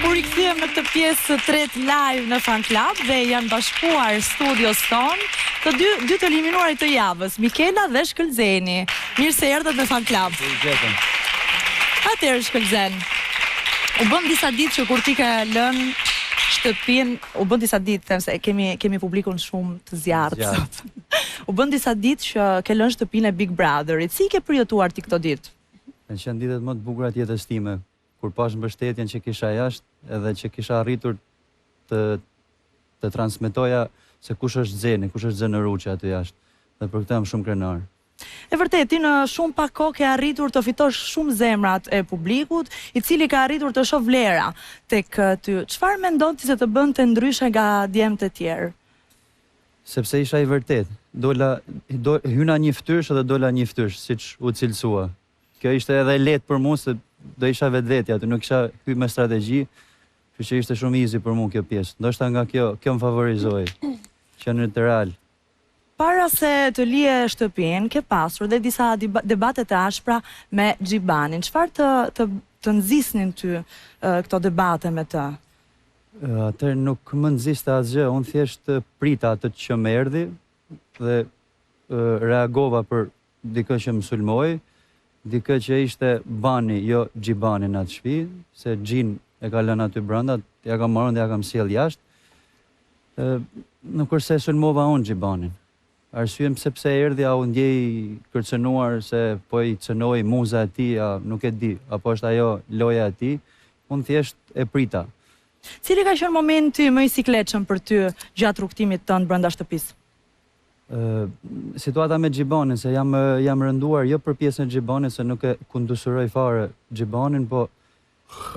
U rikthyem në këtë pjesë të tretë live në Fan Club dhe janë bashkuar studios tonë të dy të eliminuarit të javës, Mikela dhe Shkëlzeni. Mirë se erdhët në Fan Club. Atëherë Shkëlzen, u bën disa ditë që kur ti ka lënë shtëpinë, u bën disa ditë, them se kemi publikun shumë të zjarrt sot. U bën disa ditë që ke lënë shtëpinë e Big Brotherit. Si ke përjetuar ti këto ditë? Kanë qenë ditët më të bukura të jetës time, kur pash mbështetjen që kisha jashtë edhe që kisha arritur të transmetoja se kush është Zeni, kush është Zeneruçi aty jashtë. Dhe për këtë jam shumë krenar. E vërtet, ti në shumë pak kohë ke arritur të fitosh shumë zemrat e publikut, I cili ka arritur të shoh vlera tek ty. Çfarë mendon ti se të bënte ndryshe nga djemtë e tjerë? Sepse isha I vërtet. Hyna një fytyrsh edhe dola një fytyrsh, siç u cilësua. Kjo ishte edhe lehtë për mua se do isha vetvetja, aty nuk kisha hyrë me strategji, kështu që ishte shumë easy për mua kjo pjesë. Ndoshta nga kjo më favorizoi. Qenë të real. Para se të lije shtëpinë, ke pasur dhe disa debate të ashpra me Xhibanin. Çfarë të nxisnin ty këto debate me të? Atëherë nuk më nxiste asgjë, unë thjesht prita atë që më erdhi dhe reagova për dikë që më sulmoi, dikë që ishte Bani, jo Xhibani në atë shtëpi, se Xhin e ka lënë aty brenda, ja kam marrën dhe ja kam sjell jashtë. Nuk është se sulmova unë Xhibanin. Arsyem sepse erdhi, u ndjej kërcënuar se po I cënoi muza e tij, nuk e di, apo është ajo loja e tij. Unë thjesht e prita. Cili ka qenë momenti më I sikletshëm për ty gjatë rrugtimit tënd brenda shtëpisë? Situata me Xhibanin, se jam rënduar jo për pjesën e Xhibanit, se nuk e kundusuroj fare Xhibanin, po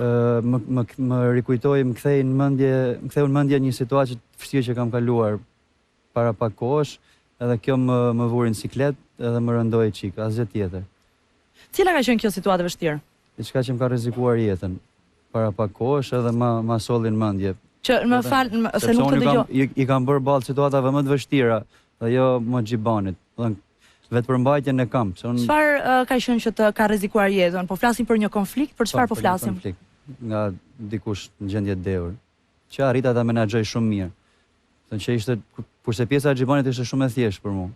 më rikujtoi, më ktheu në mendje një situatë të vështirë që kam kaluar para pak kohësh, edhe kjo më vuri në siklet edhe më rëndoi çik, asgjë tjetër. Cila ka qenë kjo situatë e vështirë? Diçka që më ka rrezikuar jetën para pak kohësh edhe ma solli në mendje. Që më fal, se nuk të dëgjoj. I kam bërë ballë situatave më të vështira, dhe jo më Xhibanit. Vetë për mbajtjen e kam. Çfarë ka qenë që të ka rrezikuar jetën? Po flasim për një konflikt, për çfarë po flasim? Konflikt nga dikush në gjendje deur, që arrita ta menaxhoj shumë mirë. Thënë që ishte, kurse pjesa e Xhibanit ishte shumë e thjeshtë për mua.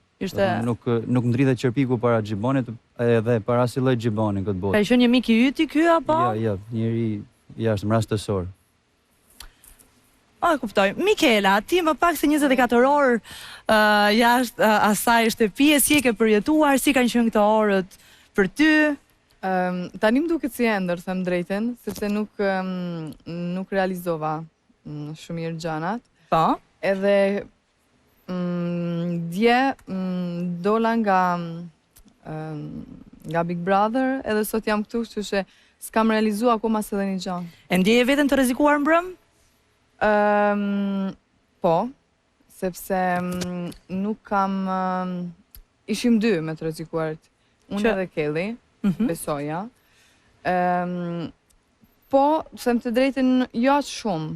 Nuk ndrithet qërpiku para Xhibanit edhe para asnjë lloj Xhibani këtë botë. Ka qenë një mik I yti ky apo? Jo, njëri jashtë mrastësor. Kuptoj. Mikela, ti më pak se 24 orë jashtë asaj shtëpie, si e ke përjetuar, si kanë qenë këto orët për ty? Tani më duket si ëndër, them drejtën, sepse nuk realizova shumë mirë gjanat. Po. Edhe dje dola nga Big Brother, edhe sot jam këtu, kështu që s'kam realizuar akoma se dhe një gjanë. E ndjeje veten të rrezikuar mbrëm? Po, sepse nuk kam... Ishim dy me të rrezikuarit. Unë edhe Kelly, besoja. Po, them të drejtën, jo aq shumë,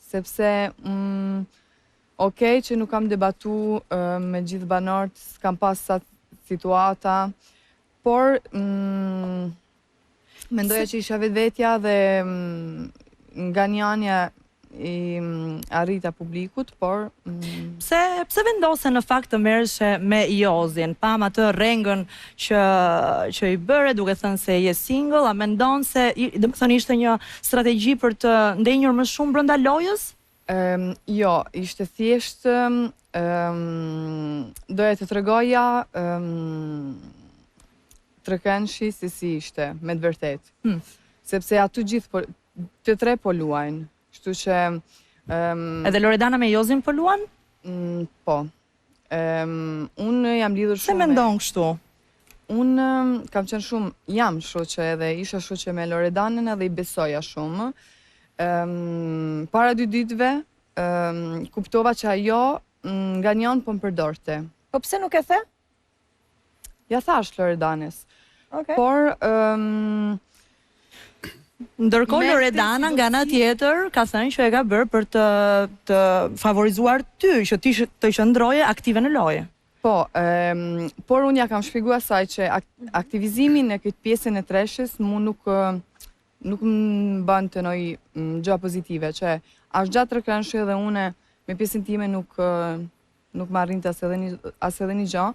sepse okej që nuk kam debatu me gjithë banorët, s'kam pas sa situata, por mendoja që isha vetvetja dhe nga njanja I arrita publikut, por... Pse vendose në fakt të merreshe me Jozin? Pam atë rrengën që I bëre, duke thënë se je single, a mendon se, domethënë ishte një strategji për të ndenjur më shumë brenda lojës? Jo, ishte thjesht doja të tregoja trekënshi se si ishte, me të vërtet. Sepse aty gjithë të tre po luajnë. Kështu që... Edhe Loredana me Jozin po luan? Po. Unë jam lidhur shumë... Se mendon kështu? Unë kam qenë shumë, jam shoqe edhe isha shoqe me Loredanën edhe I besoja shumë. Para 2 ditëve, kuptova që ajo nga njën po më përdorte. Po pse nuk e the? Ja thash Loredanës. Por... Ndërkohë Loredana nga ana tjetër ka thënë që e ka bërë për të favorizuar ty, që ti të qëndroje aktive në lojë. Po, por unë ja kam shpjeguar asaj që aktivizimin në këtë pjesën e treshës mu nuk më bën të noj gjë pozitive, që ashtë gjatë rëkranshë edhe une me pjesën time nuk më arrin të as edhe një gjë.